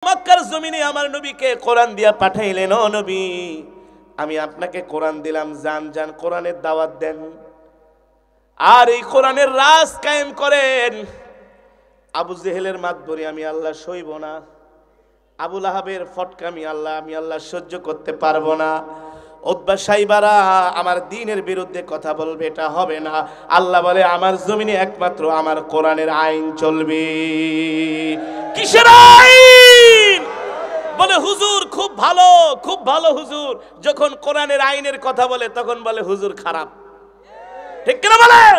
মক্কার জমিনে আমার নবীকে কোরআন দিয়া পাঠাইলেন, ও নবী আমি আপনাকে কোরআন দিলাম, যান যান কোরআনের দাওয়াত দেন আর এই কোরআনের রাজ কায়েম করেন। আবু জেহেলের মাতবরি আমি আল্লাহ সইব না, আবু লাহাবের ফটকামি আমি আল্লাহ সহ্য করতে পারবো না, উতবা সাইবারা আমার দ্বীনের বিরুদ্ধে কথা বলবে, এটা হবে না। আল্লাহ বলে আমার জমিনে একমাত্র আমার কোরআনের আইন চলবে। কিসের আইন? বলে হুজুর খুব ভালো হুজুর। যখন কোরআনের আইনের কথা বলে তখন বলে হুজুর খারাপ। ঠিক কিনা বলেন?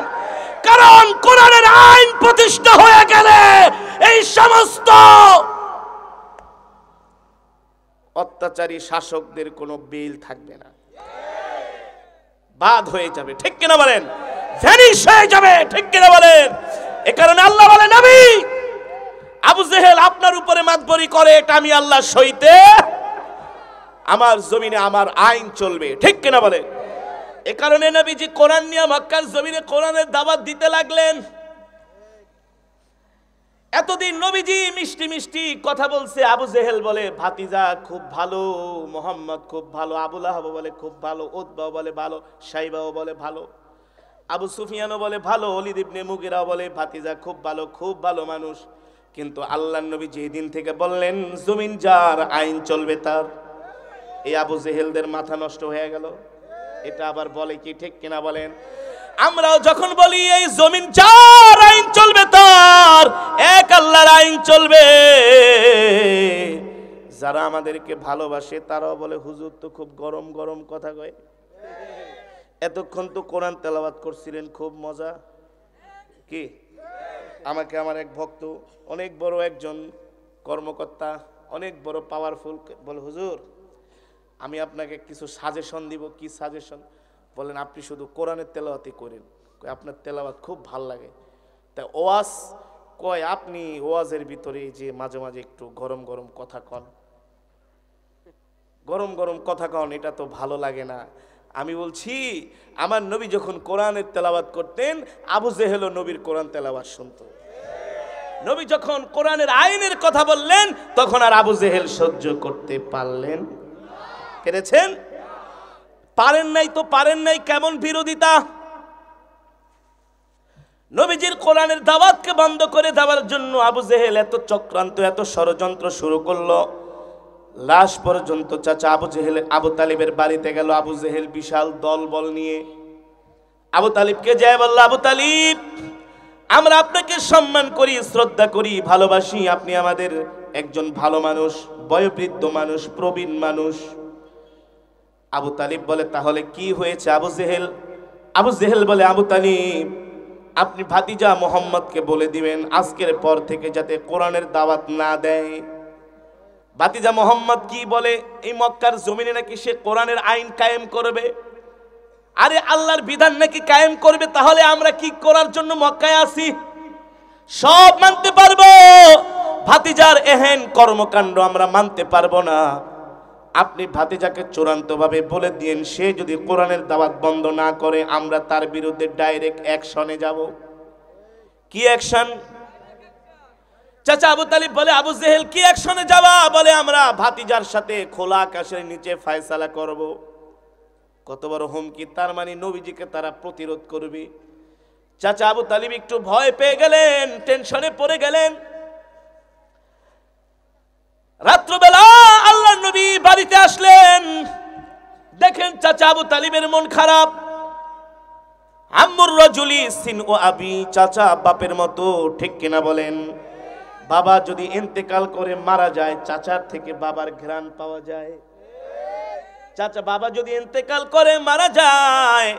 কারণ কোরআনের আইন প্রতিষ্ঠা হয়ে গেলে এই সমস্ত অত্যাচারী শাসকদের কোনো বিল থাকবে না, বাদ হয়ে যাবে। ঠিক কিনা বলেন? ভ্যানিশ হয়ে যাবে। ঠিক কিনা বলেন? এ কারণে আল্লাহ বলে নবী আবু জেহেল আপনার উপরে মাতবরি করে, এটা আমি আল্লাহ সইতে, আমার জমিনে আমার আইন চলবে। ঠিক কিনা বলে? এ কারণে নবীজি কোরআন নিয়ে মক্কার জমিনে কোরআনের দাওয়াত দিতে লাগলেন। এতদিন নবীজি মিষ্টি মিষ্টি কথা বলছে। আবু জেহেল বলে ভাতিজা খুব ভালো, মোহাম্মদ খুব ভালো, আবু লাহাব বলে খুব ভালো, উতবাও বলে ভালো, সাইবাও বলে ভালো, আবু সুফিয়ানও বলে ভালো, ওলীদ ইবনে মুগীরাও বলে ভাতিজা খুব ভালো মানুষ। কিন্তু আল্লাহর নবী যেদিন থেকে বললেন জমিন যার আইন চলবে তার, এই আবু জেহেলদের মাথা নষ্ট হয়ে গেল। এটা আবার বলে কি? ঠিক কিনা বলেন? আমরাও যখন বলি এই জমিন যার আইন চলবে তার, এক আল্লাহর আইন চলবে, যারা আমাদেরকে ভালোবাসে তারাও বলে হুজুর তো খুব গরম গরম কথা কয়, এতক্ষণ তো কোরআন তেলাওয়াত করছিলেন, খুব মজা। কি? আমাকে আমার এক ভক্ত, অনেক বড় একজন কর্মকর্তা, অনেক বড় পাওয়ারফুল, বলে হুজুর আমি আপনাকে কিছু সাজেশন দিব। কি সাজেশন? বলেন আপনি শুধু কোরআনের তেলাওয়াতই করেন, আপনার তেলাওয়াত খুব ভাল লাগে। তা ওয়াজ কয় আপনি ওয়াজের ভিতরে যে মাঝে মাঝে একটু গরম গরম কথা কন, এটা তো ভালো লাগে না। আমি বলছি আমার নবী যখন কোরআনের তেলাওয়াত করতেন, আবু জেহেলও নবীর কোরআন তেলাওয়াত শুনতো। নবী যখন কোরআনের আইনের কথা বললেন তখন আর আবু জেহেল সহ্য করতে পেরেছেন? পারেন নাই। কেমন বিরোধিতা! নবীজির কোরআনের দাওয়াতকে বন্ধ করে দেওয়ার জন্য আবু জেহেল এত চক্রান্ত, এত ষড়যন্ত্র শুরু করলো। লাশ পর্যন্ত চাচা আবু তালিবের বাড়িতে গেল। আবু জেহেল বিশাল দলবল নিয়ে আবু তালিবকে যায় বলল, আবু তালিব আমরা আপনাকে সম্মান করি, শ্রদ্ধা করি, ভালোবাসি, আপনি আমাদের একজন ভালো মানুষ, বয়োবৃদ্ধ মানুষ, প্রবীণ মানুষ। আবু তালিব বলে তাহলে কি হয়েছে? আবু জেহেল বলে আবু তালিব আপনি ভাতিজা মোহাম্মদকে বলে দিবেন আজকের পর থেকে যাতে কোরআনের দাওয়াত না দেয়। ভাতিজা মোহাম্মদ কি বলে? এই মক্কার জমিনে নাকি সে কোরআনের আইন কায়েম করবে। আরে আল্লাহর বিধান নাকি কায়েম করবে, তাহলে আমরা কি করার জন্য মক্কায় আসি? সব মানতে পারবো, ভাতিজার এহেন কর্মকাণ্ড আমরা মানতে পারবো না। আপনি ভাতিজাকে চূড়ান্তভাবে বলে দিন সে যদি কোরআনের দাওয়াত বন্ধ না করে আমরা তার বিরুদ্ধে ডাইরেক্ট অ্যাকশনে যাব। কি অ্যাকশন? চাচা আবু তালিব বলে আবু জেহেল কি অ্যাকশনে যাবা? বলে আমরা ভাতিজার সাথে খোলা আকাশের নিচে ফয়সালা করব। কত বড় হুমকি! তার মানে নবীজিকে তারা প্রতিরোধ করবে। চাচা আবু তালিব একটু ভয় পেয়ে গেলেন, টেনশনে পড়ে গেলেন। রাত্রবেলা আল্লাহর নবী বাড়িতে আসলেন, দেখেন চাচা আবু তালিবের মন খারাপ। আম্মুর রাজুলি সিন ও আবি, চাচা বাপের মতো। ঠিক কিনা বলেন? বাবা যদি ইন্তেকাল করে মারা যায় চাচার থেকে বাবার ঘ্রাণ পাওয়া যায়। চাচা বাবা যদি ইন্তেকাল করে মারা যায়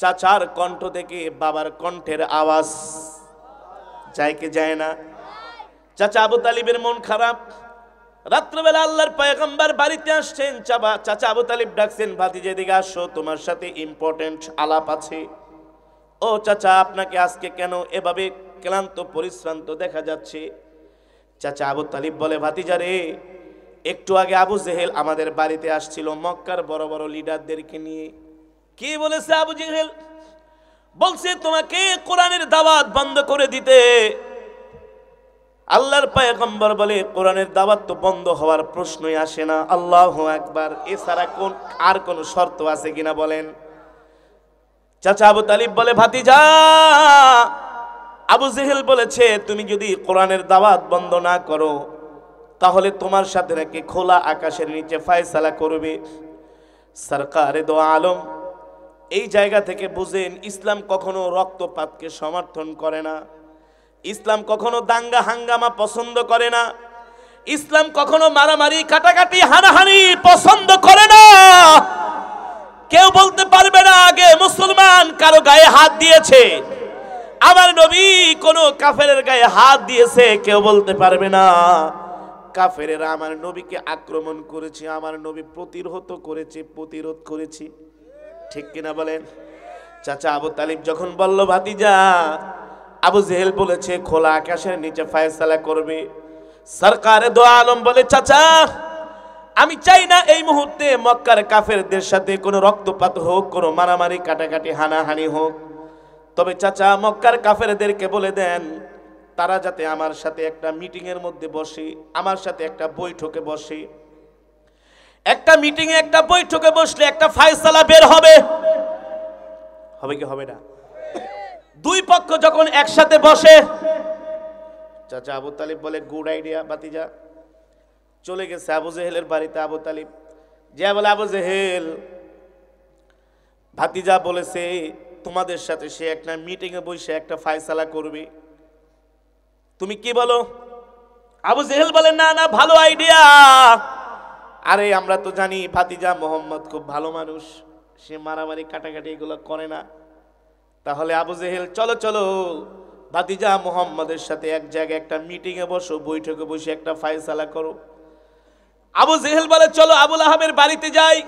চাচার কণ্ঠ থেকে বাবার কণ্ঠের আওয়াজ যায় কি যায় না? চাচা আবু তালিবের মন খারাপ। রাত্রবেলা আল্লাহর পয়গম্বর বাড়িতে আসছেন। চাচা আবু তালিব ডাকছেন, ভাতিজা দিকে আসো, তোমার সাথে ইম্পর্টেন্ট আলাপ আছে। ও চাচা আপনাকে আজকে কেন এভাবে ক্লান্ত পরিশ্রান্ত দেখা যাচ্ছে? চাচা আবু তালিব বলে ভাতিজা রে, একটু আগে আবু জেহেল আমাদের বাড়িতে আসছিল মক্কার বড় বড় লিডারদেরকে নিয়ে। কি বলেছে আবু জেহেল? বলছে তোমাকে কোরআনের দাওয়াত বন্ধ করে দিতে। আল্লাহর পয়গম্বর বলে কোরআনের দাওয়াত তো বন্ধ হওয়ার প্রশ্নই আসে না। আল্লাহু আকবার। এছাড়া আর কোন শর্ত আছে কিনা বলেন। চাচা আবু তালিব বলে ভাতিজা, আবু জেহেল বলেছে তুমি যদি কোরআনের দাওয়াত বন্ধ না করো তাহলে তোমার সাথে নাকি খোলা আকাশের নিচে ফয়সালা করবে। সরকারে দো আলম এই জায়গা থেকে বুঝেন, ইসলাম কখনো রক্তপাতকে সমর্থন করে না, ইসলাম কখনো দাঙ্গা হাঙ্গামা পছন্দ করে না, ইসলাম কখনো মারামারি কাটাকাটি হানাহানি পছন্দ করে না। কেউ বলতে পারবে না আগে মুসলমান কারো গায়ে হাত দিয়েছে, আমার নবী কোন কাফেরের গায়ে হাত দিয়েছে কেউ বলতে পারবে না। কাফেরেরা আমার নবীকে আক্রমণ করেছে, আমার নবী প্রতিরোধ করেছি, ঠিক কিনা বলেন। চাচা আবু তালিব যখন বলল ভাতিজা আবু জেহেল বলেছে খোলা আকাশের নিচে ফয়সালা করবে, সরকারে দো আলম বলে চাচা আমি চাই না এই মুহূর্তে মক্কার কাফেরদের সাথে কোনো রক্তপাত হোক, কোনো মারামারি কাটাকাটি হানাহানি হোক, তবে চাচা মক্কার কাফেরদেরকে বলে দেন তারা যাতে আমার সাথে একটা মিটিং এর মধ্যে বসে, আমার সাথে একটা বৈঠকে বসে, একটা মিটিং এ একটা বৈঠকে বসলে একটা ফয়সালা বের হবে। হবে কি হবে না? দুই পক্ষ যখন একসাথে বসে, চাচা আবু তালিব বলে গুড আইডিয়া ভাতিজা। চলে গেছে আবু জেহেলের বাড়িতে আবু তালিব, যে বলে আবু জেহেল ভাতিজা বলেছে তোমাদের সাথে সে একটা মিটিং এ বসে একটা ফয়সালা করবে, তুমি কি বলো? আবু জেহেল বলে না না ভালো আইডিয়া, আরে আমরা তো জানি ভাতিজা মোহাম্মদ খুব ভালো মানুষ, সে মারামারি কাটাকাটি এগুলো করে না। তাহলে আবু জেহেল চলো চলো ভাতিজা মোহাম্মদের সাথে এক জায়গায় একটা মিটিং এ বসো, বৈঠকে বসে একটা ফয়সালা করো। আবু জেহেল বলে চলো আবুল আহাবের বাড়িতে যাই।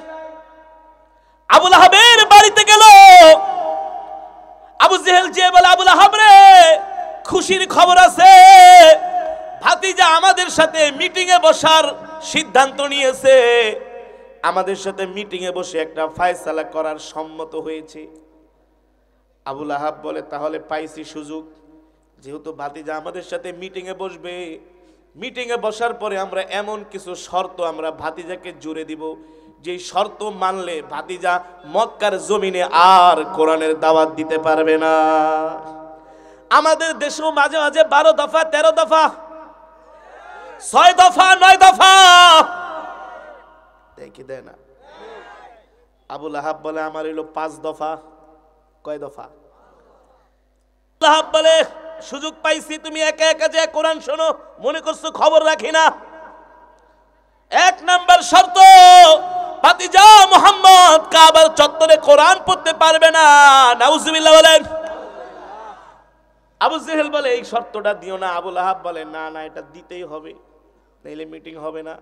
আবুল আহাবের বাড়িতে গেল। আবু জেহেল যে বলে আবুল আহাব রে খুশির খবর আছে, ভাতিজা আমাদের সাথে মিটিং এ বসার সিদ্ধান্ত নিয়েছে, আমাদের সাথে মিটিং এ বসে একটা ফয়সালা করার সম্মত হয়েছে। আবুল আহাব বলে তাহলে পাইছি সুযোগ, যেহেতু ভাতিজা আমাদের সাথে মিটিং এ বসবে, মিটিং এ বসার পরে আমরা এমন কিছু শর্ত আমরা ভাতিজাকে জুড়ে দিব, যে শর্ত মানলে ভাতিজা মক্কার জমিনে আর কোরআনের দাওয়াত দিতে পারবে না। আমাদের দেশেও মাঝে মাঝে 12 দফা 13 দফা 6 দফা 9 দফা দেখি দেয় না। আবুল আহাব বলে আমার হইল 5 দফা। কয় দফা? আবুল আহাব বলে সুযোগ পাইছি, তুমি একা একা যে কোরআন শোনো, মনে করছো খবর রাখি না। 1 নাম্বার শর্ত, ভাতিজা মুহাম্মদ কাবার চত্বরে কোরআন পড়তে পারবে না। নাউজুবিল্লাহ বলেন। আবু জেহেল বলে এই শর্তটা দিও না। আবুল আহাব বলে না না এটা দিতেই হবে, নাইলে মিটিং হবে না।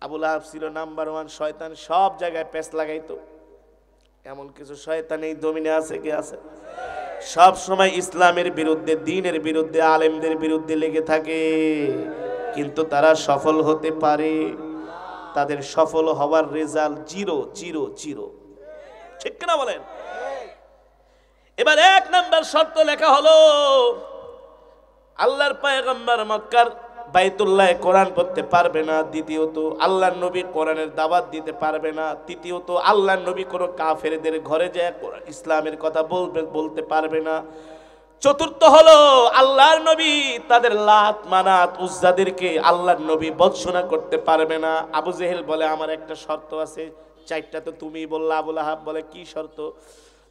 আবুল আহাব ছিল নাম্বার 1 শয়তান, সব জায়গায় পেছ লাগাইতো। এমন কিছু শয়তান এই জমিনে আছে কি আছে? সব সময় ইসলামের বিরুদ্ধে, দ্বীনের বিরুদ্ধে, আলেমদের বিরুদ্ধে লেগে থাকে, কিন্তু তারা সফল হতে পারে। তাদের সফল হওয়ার রেজাল্ট 0 0 0, ঠিক কিনা বলেন? এবার 1 নাম্বার শর্ত লেখা হলো, আল্লাহর পয়গম্বর মক্কার বাইতুল্লাহ কোরআন পড়তে পারবে না। দ্বিতীয়ত আল্লাহর নবী কোরআনের দাওয়াত দিতে পারবে না। তৃতীয়ত আল্লাহর নবী কোনো কাফেরদের ঘরে যায় ইসলামের কথা বলতে পারবে না। চতুর্থ হলো আল্লাহর নবী তাদের লাত মানাত উজ্জাদেরকে আল্লাহর নবী বর্জনা করতে পারবে না। আবু জেহেল বলে আমার একটা শর্ত আছে। 4টা তো তুমি বললা। আবুল আহাব বলে কি শর্ত?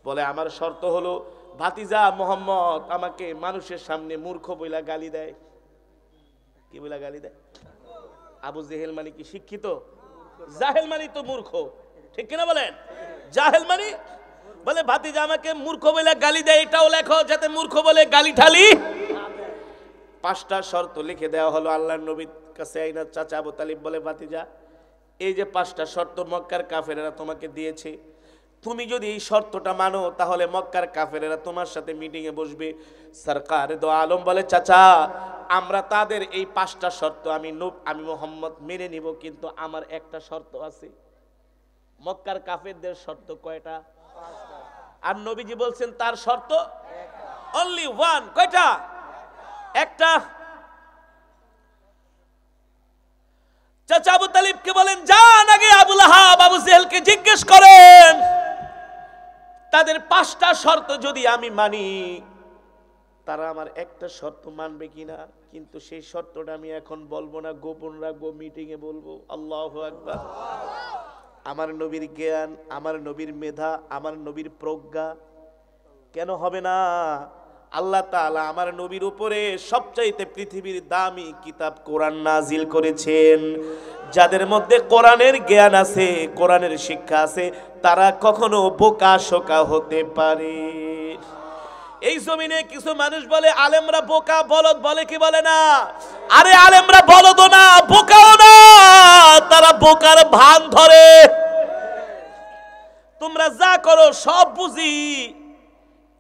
বলে আমার শর্ত হলো ভাতিজা মোহাম্মদ আমাকে মানুষের সামনে মূর্খ বইলা গালি দেয়। কি বইলা গালি দেয়? আবু জেহেল মানে কি শিক্ষিত? জাহেল মানে তো মূর্খ, ঠিক কিনা বলেন? জাহেল মানে বলে ভাতিজা আমাকে মূর্খ বলে গালি দেয়, এটাও লেখো যাতে মূর্খ বলে গালি ঠালি। 5টা শর্ত লিখে দেওয়া হলো আল্লাহর নবীর কাছে। আইনা চাচা আবু তালিব বলে ভাতিজা এই যে 5টা শর্ত মক্কার কাফেরেরা তোমাকে দিয়েছে, তুমি যদি এই শর্তটা মানো তাহলে মক্কার কাফেরেরা তোমার সাথে মিটিং এ বসবে। সরকার দো আলম বলে চাচা আমরা তাদের এই 5টা শর্ত আমি মুহাম্মদ মেনে নিব, কিন্তু আমার একটা শর্ত আছে। মক্কার কাফেরদের শর্ত কয়টা? 5টা। আর নবীজি বলছেন তার শর্ত অনলি 1। কয়টা? একটা। যান আগে আবুল আহাব আবু জেহেলকে জিজ্ঞেস করেন তাদের 5টা শর্ত যদি আমি মানি তারা আমার একটা শর্ত মানবে কিনা, কিন্তু সেই শর্তটা আমি এখন বলবো না, গোপন রাখবো, মিটিং এ বলবো। আল্লাহু আকবার। আমার নবীর জ্ঞান, আমার নবীর মেধা, আমার নবীর প্রজ্ঞা কেন হবে না? আল্লাহ তাআলা আমার নবীর উপরে সবচাইতে পৃথিবীর দামি কিতাব কোরআন নাজিল করেছেন। যাদের মধ্যে কোরআনের জ্ঞান আছে, কোরআনের শিক্ষা আছে, তারা কখনো বোকা শোকা হতে পারে। এই জমিনে কিছু মানুষ বলে আলেমরা বোকা বলদ, বলে কি বলে না? আরে আলেমরা বলদও না বোকাও না, তারা বোকার ভান ধরে। তোমরা যা করো সব বুঝি,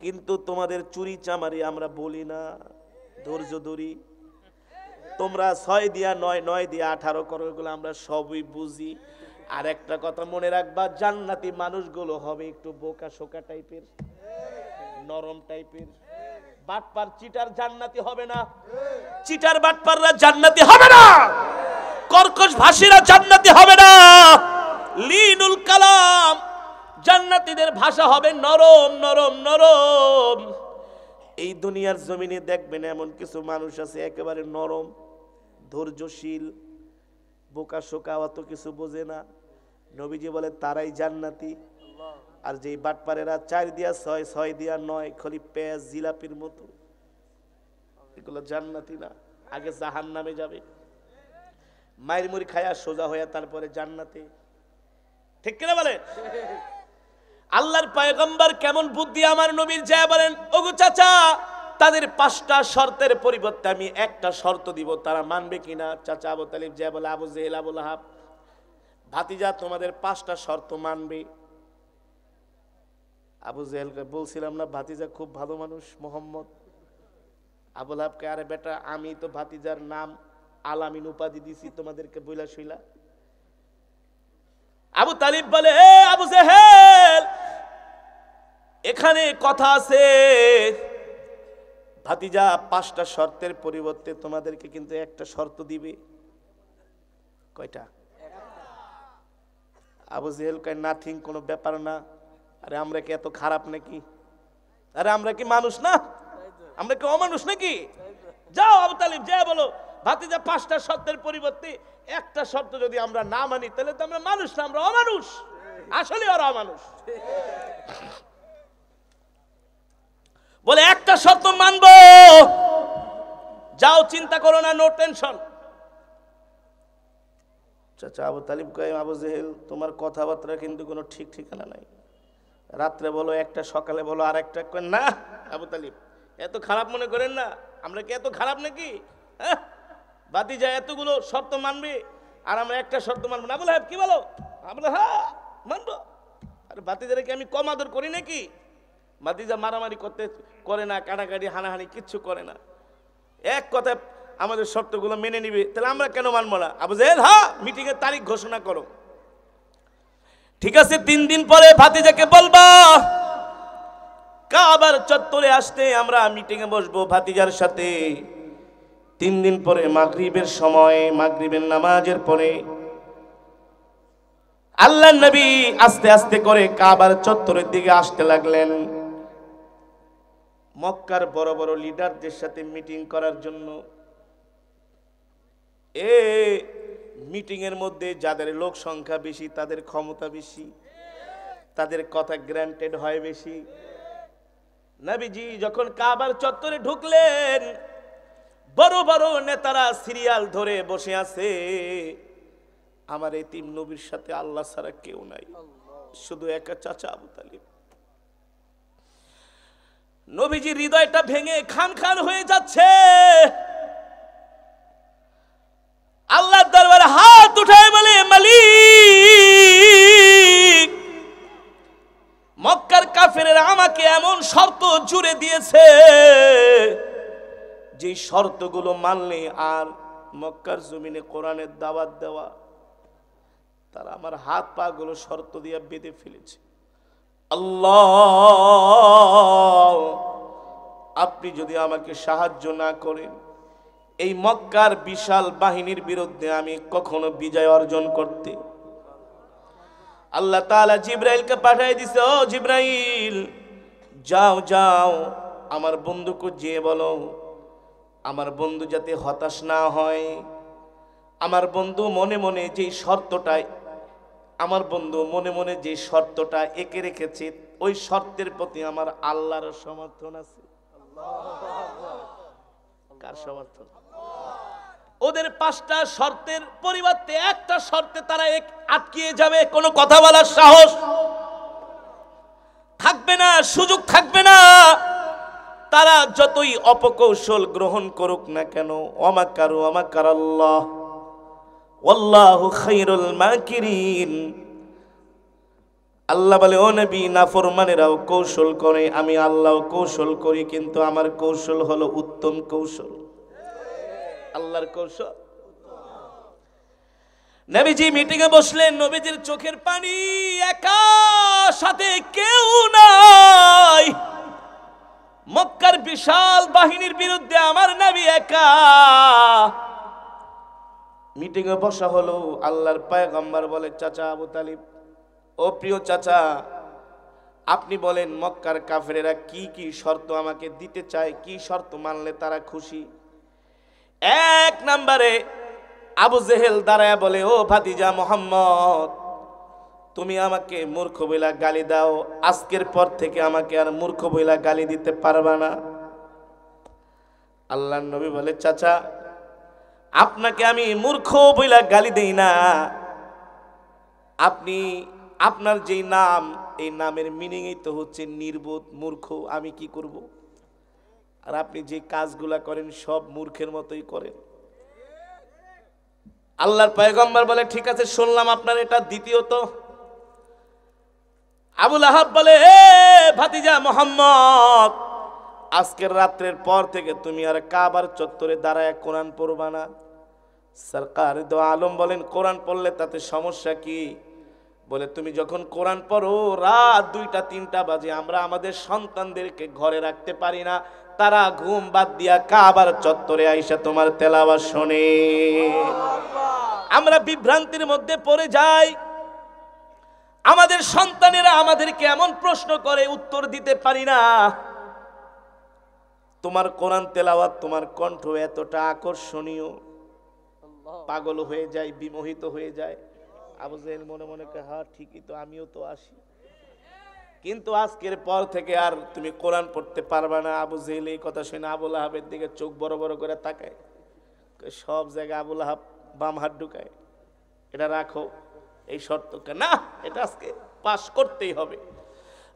কিন্তু তোমাদের চুরি চামারি আমরা বলি না, ধৈর্য ধরি। তোমরা 6 দিয়া 9, 9 দিয়া 18 করো, এগুলো আমরা সবই বুঝি। আর একটা কথা মনে রাখবা, জান্নাতি মানুষগুলো হবে একটু বোকা শোকা টাইপের, নরম টাইপের। বাটপার চিটার জান্নাতি হবে না, চিটার বাটপাররা জান্নাতি হবে না, কর্কশ ভাষীরা জান্নাতি হবে না। লিনুল কালাম, জান্নাতীদের ভাষা হবে নরম নরম নরম। এই দুনিয়ার জমিনে দেখবেন এমন কিছু মানুষ আছে একেবারে নরম, ধৈর্যশীল, বোকা শোকা, অত কিছু বোঝে না। নবীজি বলে তারাই জান্নাতি। আর যেই বাটপারেরা 4 দিয়া 6, 6 দিয়া 9, খালি পেঁয়াজ জিলাপির মতো, এগুলো জান্নাতি না, আগে জাহান্নামে যাবে। মায়ের মুড়ি খায়া সোজা হইয়া তারপরে জান্নাতে। ঠিক কিনা বলে? আল্লাহর পয়গম্বর কেমন বুদ্ধি আমার নবীর, যায় বলেন ওগো চাচা, তাদের 5টা শর্তের পরিবর্তে আমি একটা শর্ত দিব, তারা মানবে কিনা? চাচা আবু তালিব যায় বলে আবু জেহেল আবুল আহাব, ভাতিজা তোমাদের 5টা শর্ত মানবে। আবু জেহেলকে বলছিলাম না ভাতিজা খুব ভালো মানুষ মোহাম্মদ। আবুল আহাবকে, আরে বেটা আমি তো ভাতিজার নাম আলামিন উপাধি দিছি তোমাদেরকে বইলা শুইলা। আবু তালিব বলে এ আবু জেহেল, এখানে কথা আছে, ভাতিজা 5টা শর্তের পরিবর্তে তোমাদেরকে কিন্তু একটা শর্ত দিবে। কয়টা? আবু জেহেল কয় নাথিং, কোনো ব্যাপার না। আরে আমরা কি এত খারাপ নাকি? আরে আমরা কি মানুষ না? আমরা কি অমানুষ নাকি? যাও আবু তালিব যা বলো ভাতিজা 5টা শর্তের পরিবর্তে একটা শর্ত যদি আমরা না মানি তাহলে তো আমরা মানুষ না, আমরা অমানুষ। আসলে ওরা অমানুষ। বলে একটা শর্ত মানবো, যাও চিন্তা করো না, নো টেনশন। চাচা আবু তালিব কয় আবু জেহেল তোমার কথাবার্তা কিন্তু কোনো ঠিক ঠিকানা নাই, রাত্রে বলো একটা, সকালে বলো আর একটা। না আবু তালিব এত খারাপ মনে করেন না, আমরা কি এত খারাপ নাকি? হ্যাঁ, ভাতিজা এতগুলো শর্ত মানবে আর আমরা একটা শর্ত মানবো না? বলে কি বলো? আমরা হ্যাঁ মানবো। আর ভাতিজারে কি আমি কম আদর করি নাকি? ভাতিজা মারামারি করে না, কাটাকাটি হানাহানি কিচ্ছু করে না, এক কথায় আমাদের শর্তগুলো মেনে নিবে, তাহলে আমরা কেন মানবো না? আবু জেহেল হ্যাঁ, মিটিং এর তারিখ ঘোষণা করো। ঠিক আছে, 3 দিন পরে ভাতিজাকে বলবা কাবার চত্বরে আসতে, আমরা মিটিং এ বসবো ভাতিজার সাথে। 3 দিন পরে মাগরিবের সময়, মাগরিবের নামাজের পরে আল্লাহর নবী আস্তে আস্তে করে কাবার চত্বরের দিকে আসতে লাগলেন, মক্কার বড় বড় লিডারদের সাথে মিটিং করার জন্য। মিটিং এর মধ্যে যাদের লোক সংখ্যা বেশি, তাদের ক্ষমতা বেশি, তাদের কথা গ্রান্টেড হয় বেশি। নবীজি যখন কাবার চত্বরে ঢুকলেন, বড় বড় নেতারা সিরিয়াল ধরে বসে আছে। আমার এতিম নবীর সাথে আল্লাহ ছাড়া কেউ নাই, শুধু একা চাচা আবু তালিব। নবীজি হৃদয়টা ভেঙে খান খান হয়ে যাচ্ছে। আল্লাহর দরবারে হাত উঠায় বলে মালিক, মক্কার কাফেরেরা আমাকে এমন শর্ত জুড়ে দিয়েছে যে শর্তগুলো মানলে আর মক্কার জমিনে কোরআনের দাওয়াত দেওয়া, তারা আমার হাত পা গুলো শর্ত দিয়ে বেঁধে ফেলেছে। আল্লাহ, আপনি যদি আমাকে সাহায্য না করেন, এই মক্কার বিশাল বাহিনীর বিরুদ্ধে আমি কখনো বিজয় অর্জন করতে। আল্লাহ তাআলা জিবরাইলকে পাঠিয়ে দিছে, ও জিবরাইল যাও যাও আমার বন্ধুকে যেয়ে বলো আমার বন্ধু যাতে হতাশ না হয়, আমার বন্ধু মনে মনে যে শর্তটা আমার বন্ধু মনে মনে যে শর্তটা এঁকে রেখেছে ওই শর্তের প্রতি আমার আল্লাহর সমর্থন আছে। কার সমর্থন? ওদের 5টা শর্তের পরিবর্তে একটা শর্তে তারা আটকিয়ে যাবে, কোনো কথা বলার সাহস থাকবে না, সুযোগ থাকবে না। তারা যতই অপকৌশল গ্রহণ করুক না কেন, ওয়ামাকারু ওয়ামাকারাল্লাহ ওয়াল্লাহু খায়রুল মাকিরিন। আল্লাহ বলে, ও নবী নাফরমানেরাও কৌশল করে, আমি আল্লাহও কৌশল করি, কিন্তু আমার কৌশল হলো উত্তম কৌশল। আল্লাহর কৌশল। নবীজি মিটিং এ বসলেন, নবীজির চোখের পানি একা, সাথে কেউ নাই। মক্কার বিশাল বাহিনীর বিরুদ্ধে আমার নবী একা। মিটিং এ বসা হলো, আল্লাহর পয়গম্বর বলে, চাচা আবু তালিব, ও প্রিয় চাচা, আপনি বলেন মক্কার কাফেরেরা কি কি শর্ত আমাকে দিতে চায়, কি শর্ত মানলে তারা খুশি। 1 নম্বরে আবু জেহেল দাঁড়ায় বলে, ও ভাতিজা মোহাম্মদ, তুমি আমাকে মূর্খ বইলা গালি দাও, আজকের পর থেকে আমাকে আর মূর্খ বইলা গালি দিতে পারবা না। আল্লাহর নবী বলে, চাচা আপনাকে আমি মূর্খ বইলা গালি দেই না, আপনি আপনার যেই নাম, এই নামের মিনিংই তো হচ্ছে নির্বোধ, মূর্খ। আমি কি করব? আর আপনি যে কাজগুলা করেন সব মূর্খের মতোই করেন। আল্লাহর পয়গম্বর বলে, ঠিক আছে শুনলাম আপনার এটা। দ্বিতীয়ত আবু লাহাব বলে, এ ভাতিজা মোহাম্মদ, আজকের রাত্রের পর থেকে তুমি আর কাবার চত্বরে দাঁড়ায় কোরআন পড়বা না। সরকার দো আলম বলেন, কোরআন পড়লে তাতে সমস্যা কি? বলে, তুমি যখন কোরআন পড়ো রাত 2টা 3টা বাজে, আমরা আমাদের সন্তানদেরকে ঘরে রাখতে পারি না, তারা ঘুম বাদ দিয়া কাবার চত্বরে আইসা তোমার তেলাওয়াত শোনে। আমরা বিভ্রান্তির মধ্যে পড়ে যাই, আমাদের সন্তানেরা আমাদেরকে এমন প্রশ্ন করে উত্তর দিতে পারি না। তোমার কোরআন তেলাওয়াত, তোমার কণ্ঠ এতটা আকর্ষণীয়, পাগল হয়ে যায়, বিমোহিত হয়ে যায়। আবু জেহেল মনে মনে কয়, হ্যাঁ ঠিকই তো, আমিও তো আসি, কিন্তু আজকের পর থেকে আর তুমি কোরআন পড়তে পারবা না। আবু জেহেল এই কথা শুনে আবু লাহাবের দিকে চোখ বড় বড় করে তাকায়, সব জায়গায় আবু লাহাব বাম হাত ঢুকায়, এটা রাখো, এই শর্তকে না, এটা আজকে পাস করতেই হবে।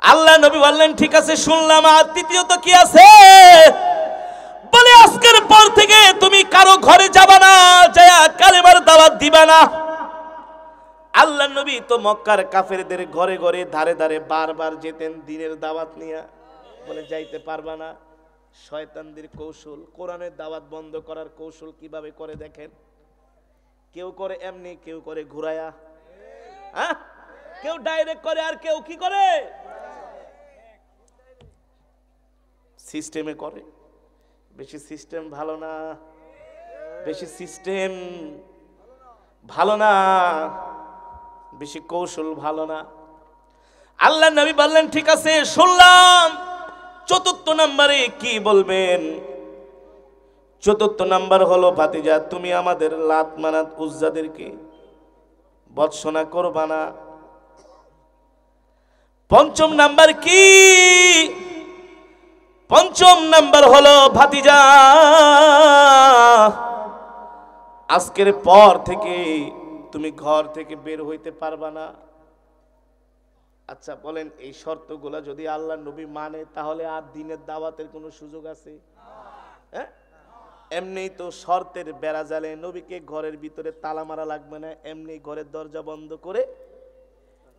আল্লাহ নবী বললেন, ঠিক আছে শুনলাম, আর তৃতীয়ত কি আছে? বলে, আজকের পর থেকে তুমি কারো ঘরে যাবা না, যায় কালেমার দাওয়াত দিবা না। আল্লাহ নবী তো মক্কার কাফেরদের ঘরে ঘরে ধারে ধারে বারবার যেতেন দিনের দাওয়াত নিয়ে। বলে, যাইতে পারবা না। শয়তানদের কৌশল, কোরআনের দাওয়াত বন্ধ করার কৌশল কিভাবে করে দেখেন। কেউ করে এমনি, কেউ করে ঘুরায়া, হ্যাঁ, কেউ ডাইরেক্ট করে, আর কেউ কি করে সিস্টেমে করে। বেশি সিস্টেম ভালো না, বেশি সিস্টেম ভালো না, বেশি কৌশল ভালো না। আল্লাহ নবী বললেন, ঠিক আছে শুনলাম, চতুর্থ নম্বরে কি বলবেন? চতুর্থ নাম্বার হলো, ভাতিজা তুমি আমাদের লাত মানাত উজ্জাদেরকে বর্ষনা করবা না। পঞ্চম নাম্বার কি? পঞ্চম নাম্বার হলো, ভাতিজা আজকের পর থেকে তুমি ঘর থেকে বের হইতে পারবা না। আচ্ছা বলেন, এই শর্তগুলা যদি আল্লাহ নবী মানে, তাহলে আর দিনের দাওয়াতের কোনো সুযোগ আছে? হ্যাঁ, এমনি তো শর্তের বেড়া জালে নবীকে ঘরের ভিতরে তালা মারা লাগবে না, এমনি ঘরের দরজা বন্ধ করে।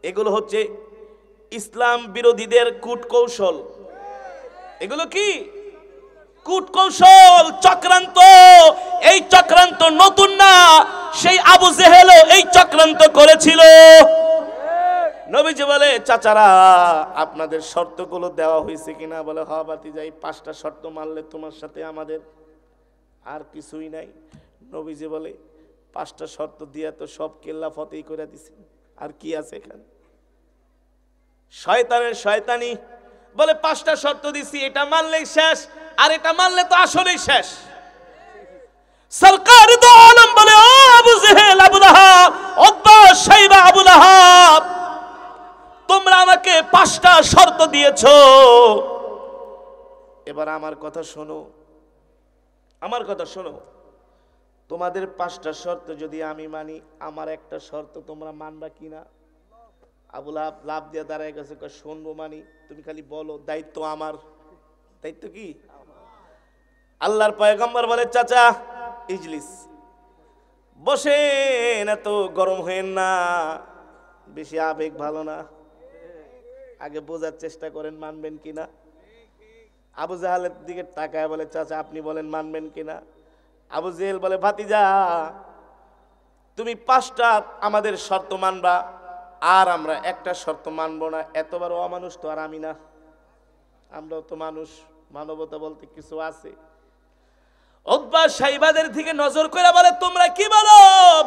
এগুলো হচ্ছে ইসলাম বিরোধীদের কূটকৌশল। এগুলো কি কূটকৌশল, চক্রান্ত। এই চক্রান্ত নতুন না, সেই আবু জেহেলও এই চক্রান্ত করেছিল। নবীজি বলে, চাচারা আপনাদের শর্তগুলো দেওয়া হয়েছে কিনা? বলে, হ্যাঁ ভাতিজা, এই 5টা শর্ত মানলে তোমার সাথে আমাদের আর কিছুই নাই। নবীজি বলে 5টা শর্ত দিয়া তো সব কেল্লা ফতেই করে দিছে, আর কি আছে এখানে? শয়তানের শয়তানি বলে 5টা শর্ত দিছি, এটা মানলেই শেষ, আর এটা মানলে তো আসলেই শেষ। সরকার দো আলম বলে, ও আবু জেহেল, আবু লাহাব, উতবা, শাইবা, আবু লাহাব, তোমরা আমাকে 5টা শর্ত দিয়েছো, এবার আমার কথা শোনো, আমার কথা শোনো। তোমাদের 5টা শর্ত যদি আমি মানি, আমার একটা শর্ত তোমরা মানবা কিনা? আবু লাহাব লাভ দিয়ে দাঁড়ায় গেছে, শুনবো মানি, তুমি খালি বলো, দায়িত্ব আমার। দায়িত্ব কি? আল্লাহর পয়গম্বর বলে, চাচা ইজলিস, বসেন, এত গরম হয়েন না, বেশি আবেগ ভালো না, আগে বোঝার চেষ্টা করেন মানবেন কিনা। আবু জাহেলের দিকে তাকায় বলে, চাচা আপনি বলেন মানবেন কিনা? আবু জেহেল বলে, ভাতিজা তুমি 5টা আমাদের শর্ত মানবা, আর আমরা একটা শর্ত মানবো না। এতবার অমানুষ তো আর আমি না, আমরাও তো মানুষ, মানবতা বলতে কিছু আছে। উতবা শাইবাদের দিকে নজর করে বলে, তোমরা কি বলো?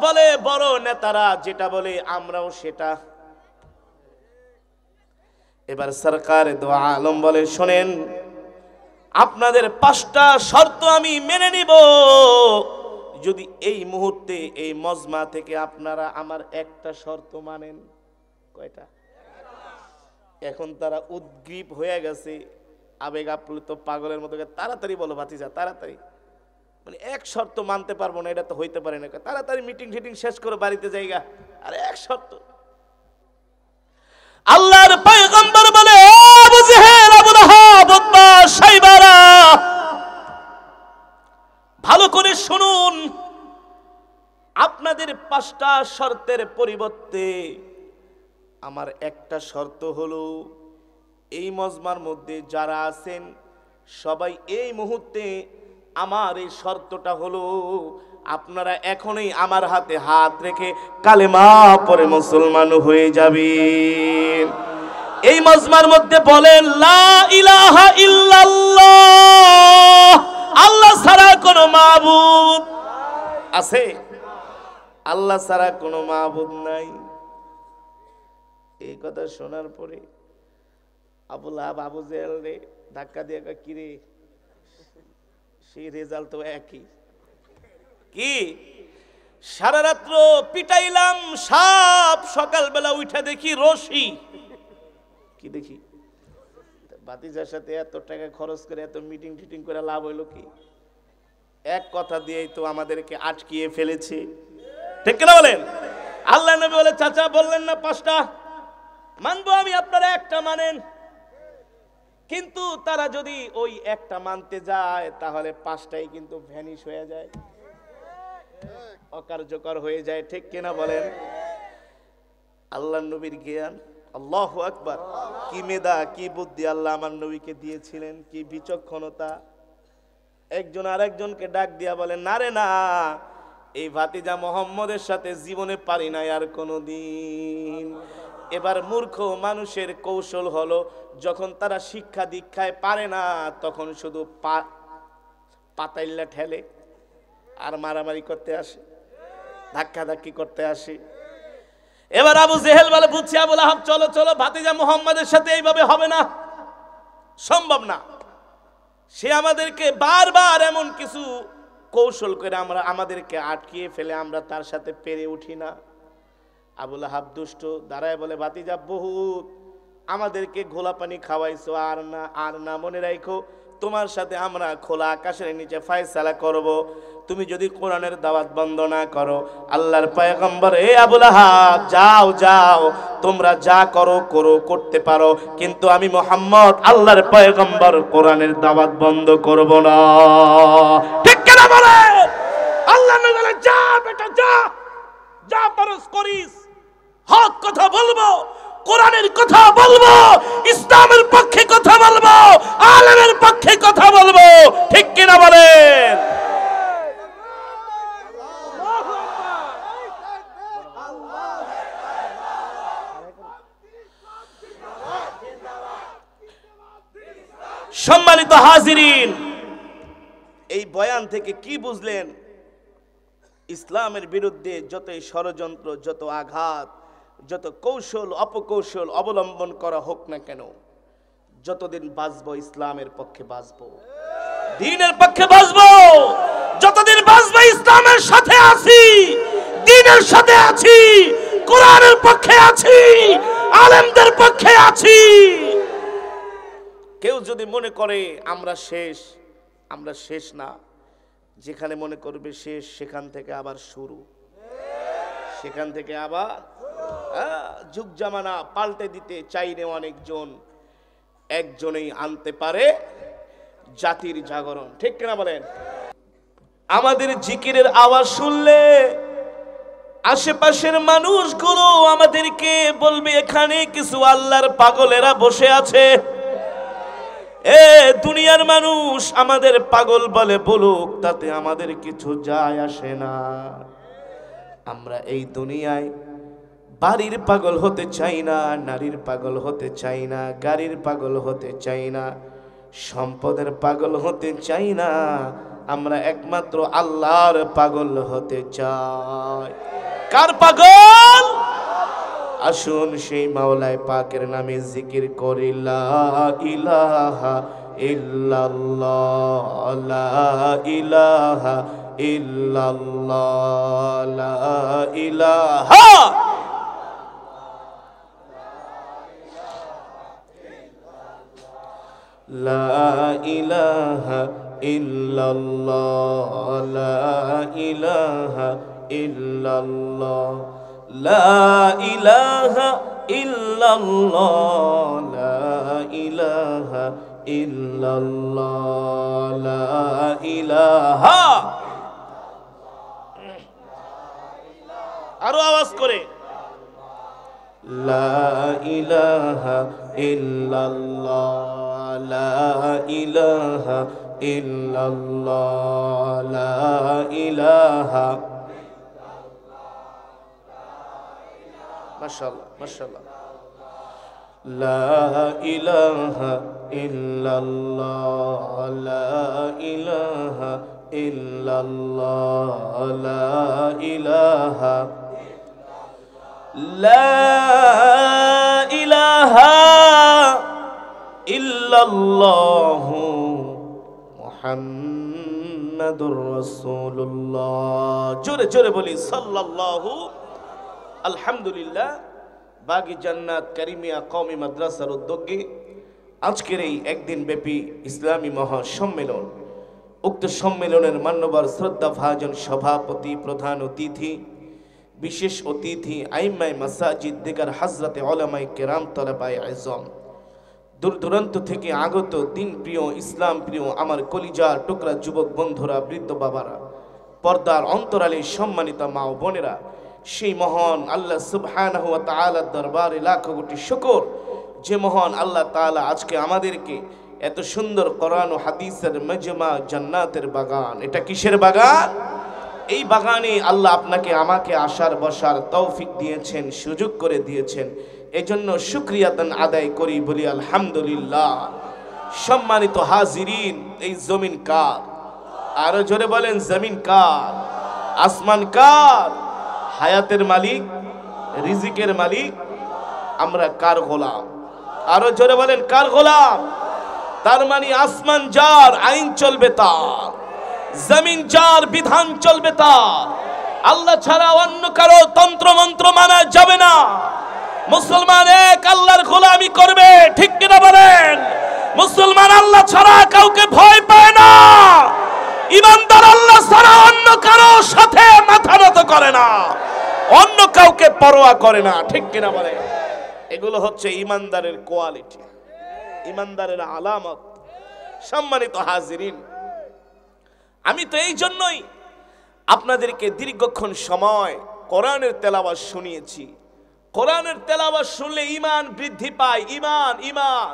বলে, বড় নেতারা যেটা বলে আমরাও সেটা। এবার সরকার দো আলম বলে, শোনেন, আপনাদের 5টা শর্ত আমি মেনে নিব যদি এই মুহূর্তে এই মজমা থেকে আপনারা আমার একটা শর্ত মানেন। কয়টা? এখন তারা উদ্গ্রীব হয়ে গেছে, আবেগ আপ্লুত পাগলের মতো। তাড়াতাড়ি বলো ভাতিজা, তাড়াতাড়ি। মানে এক শর্ত মানতে পারবো না, এটা তো হইতে পারে না, তাড়াতাড়ি মিটিং টিটিং শেষ করে বাড়িতে যাইগা। আরে এক শর্ত। আল্লাহর পয়গম্বর বলে, আবু জেহেল, আবু লাহাব, উতবা, শাইবারা, ভালো করে শুনুন, আপনাদের 5টা শর্তের পরিবর্তে আমার একটা শর্ত হলো, এই মজমার মধ্যে যারা আছেন সবাই এই মুহূর্তে আমার এই শর্তটা হলো, আপনারা এখনই আমার হাতে হাত রেখে কালেমা পড়ে মুসলমান হয়ে যাবেন। এই মজমার মধ্যে বলেন, লা ইলাহা ইল্লাল্লাহ, আল্লাহ ছাড়া কোনো মাবুদ আছে? আল্লাহ ছাড়া কোনো মাবুদ নাই। এই কথা শোনার পরে আবু লাহাব আবু জেহেল রে ধাক্কা দিয়ে, কি রে, সেই রেজাল্ট তো একই। কি সারা রাত্র পিটাইলাম সাপ, সকালবেলা উঠে দেখি রশি। কি দেখি? ভাতিজার সাথে এত টাকা খরচ করে এত মিটিং টিটিং করে লাভ হইলো কি? এক কথা দিয়েই তো আমাদেরকে আটকিয়ে ফেলেছে, ঠিক কিনা বলেন? আল্লাহ নবী বলে, চাচা বললেন না 5টা মানবো আমি, আপনারা একটা মানেন। কিন্তু তারা যদি ওই একটা মানতে যায়, তাহলে 5টাই কিন্তু ভ্যানিশ হয়ে যায়, অকার্যকর হয়ে যায়, ঠিক কিনা বলেন? আল্লাহ নবীর জ্ঞান, আল্লাহু আকবার, কি মেধা, কি বুদ্ধি আল্লাহ আমার নবীকে দিয়েছিলেন, কি বিচক্ষণতা। একজন আরেকজনকে ডাক দিয়া বলেন, না রে না, এই ভাতিজা মোহাম্মদের সাথে জীবনে পারি নাই আর কোনোদিন। এবার মূর্খ মানুষের কৌশল হলো, যখন তারা শিক্ষা দীক্ষায় পারে না, তখন শুধু পাতাইল্লা ঠেলে আর মারামারি করতে আসে, ধাক্কাধাক্কি করতে আসে। এবার আবু জেহেল বলে, বুঝছি আবু লাহাব, চলো চলো, ভাতিজা মুহাম্মাদের সাথে এইভাবে হবে না, সম্ভব না। সে আমাদেরকে বারবার এমন কিছু কৌশল করে আমাদেরকে আটকিয়ে ফেলে, আমরা তার সাথে পেরে উঠি না। আবু লাহাব দুষ্ট, দাঁড়ায় বলে, ভাতিজা বহুত আমাদেরকে ঘোলা পানি খাওয়াইছো, আর না আর না, মনে রাখো তোমার সাথে আমরা খোলা আকাশের নিচে ফয়সালা করব। তুমি যদি কোরআনের দাওয়াত বন্ধ না করো, আল্লাহর পয়গম্বর, এ আবু লাহাব যাও যাও, তোমরা যা করো করো, করতে পারো, কিন্তু আমি মুহাম্মদ আল্লাহর পয়গম্বর কোরআনের দাওয়াত বন্ধ করব না। ঠিক কিনা বলে? আল্লাহ নবী বলে, যা বেটা যা, যা পারস করিস, হক কথা বলবো, কোরআনের কথা বলবো, ইসলামের পক্ষে কথা বলবো, আলেমের পক্ষে কথা বলবো, ঠিক কিনা বলেন? সম্মানিত হাজিরিন, এই বয়ান থেকে কি বুঝলেন? ইসলামের বিরুদ্ধে যতই ষড়যন্ত্র, যত আঘাত, যত কৌশল অপকৌশল অবলম্বন করা হোক না কেন, যতদিন বাঁচবো ইসলামের পক্ষে বাঁচবো, দ্বীনের পক্ষে বাঁচবো। যতদিন বাঁচবো ইসলামের সাথে আছি, দ্বীনের সাথে আছি, কোরআনের পক্ষে আছি, আলেমদের পক্ষে আছি। কেউ যদি মনে করে আমরা শেষ, আমরা শেষ না। যেখানে মনে করবে শেষ, সেখান থেকে আবার শুরু, সেখান থেকে আবার যুগ জামানা পাল্টে দিতে চাইলে অনেকজন, একজনেই আনতে পারে জাতির জাগরণ। ঠিক কিনা বলেন? আমাদের জিকিরের আওয়াজ শুনলে আশেপাশের মানুষগুলো আমাদেরকে বলবে এখানে কিছু আল্লাহর পাগলেরা বসে আছে। দুনিয়ার মানুষ আমাদের পাগল বলে বলুক, তাতে আমাদের কিছু যায় আসে না। আমরা এই দুনিয়ায় বাড়ির পাগল হতে চাই না, নারীর পাগল হতে চাই না, গাড়ির পাগল হতে চাই না, সম্পদের পাগল হতে চাই না। আমরা একমাত্র আল্লাহর পাগল হতে চাই। কার পাগল? আসুন সেই মাওলায় পাকের নামে জিকির করি, লা ইলাহা ইল্লাল্লাহ, লা ইলাহা ইল্লাল্লাহ, লা ইলাহা লা ইলাহা ইল্লাল্লাহ, লা ইলাহা ইল্লাল্লাহ, লা ইলাহা ইল্লাল্লাহ, লা ইলাহা ইল্লাল্লাহ, লা ইলাহা। আরো আওয়াজ করে, লা ইলাহা ইল্লাল্লাহ, লা ইলাহা ইল্লাল্লাহ, লা ইলাহা। মাশাআল্লাহ মাশাআল্লাহ। লা ইলাহা ইল্লাল্লাহ, লা ইলাহা ইল্লাল্লাহ, লা ইলাহা, লা ইলাহা ইল্লাল্লাহ মুহাম্মাদুর রাসূলুল্লাহ। জোরে জোরে বলি সাল্লাল্লাহু। আলহামদুলিল্লাহ, বাগী জান্নাত কারিমিয়া কওমি মাদ্রাসার উদ্যোগে আজকের এই একদিন ব্যাপী ইসলামী মহাসম্মেলন, উক্ত সম্মেলনের মান্যবর শ্রদ্ধা ভাজন সভাপতি, প্রধান অতিথি, বিশেষ অতিথি, আইম্মায়ে মাসাজিদ, দিগার হযরতে উলামায়ে কেরাম, তলাবায়ে আযম, দূর দূরান্ত থেকে আগত দিন প্রিয়, ইসলাম প্রিয় আমার কলিজার টুকরা যুবক বন্ধুরা, বৃদ্ধ বাবারা, পর্দার অন্তরালে সম্মানিত মা ও বোনেরা, সেই মহান আল্লাহ সুবহানাহু ওয়া তাআলার দরবারে লাখো কোটি শুকর, যে মহান আল্লাহ তাআলা আজকে আমাদেরকে এত সুন্দর কোরআন ও হাদিসের মজমা, জান্নাতের বাগান। এটা কিসের বাগান? এই বাগানে আল্লাহ আপনাকে আমাকে আসার বসার তৌফিক দিয়েছেন, সুযোগ করে দিয়েছেন। এজন্য শুকরিয়াতান আদায় করি, বলি আলহামদুলিল্লাহ। সম্মানিত হাজিরিন, এই জমিন কার? আরো জোরে বলেন, জমিন কার? আসমান কার? হায়াতের মালিক, রিজিকের মালিক। আমরা কার গোলাম? আরো জোরে বলেন, কার গোলাম? তার মানে আসমান যার, আইন চলবে তার, জমিন যার, বিধান চলবে তার। আল্লাহ ছাড়া অন্য কারো তন্ত্র মন্ত্র মানা যাবে না। মুসলমান এক আল্লাহর গোলামি করবে, ঠিক কিনা বলেন? মুসলমান আল্লাহ ছাড়া কাউকে ভয় পায় না। ইমানদার আল্লাহ ছাড়া অন্য কারো সাথে মাথা নত করে না, অন্য কাউকে পরোয়া করে না, ঠিক কিনা বলেন? এগুলো হচ্ছে ইমানদারের কোয়ালিটি, ইমানদারের আলামত। সম্মানিত হাজিরিন, আমি তো এই জন্যই আপনাদেরকে দীর্ঘক্ষণ সময় কোরআনের তেলাওয়াত শুনিয়েছি। কোরআনের তেলাওয়াত শুনলে ঈমান বৃদ্ধি পায়। ঈমান, ঈমান।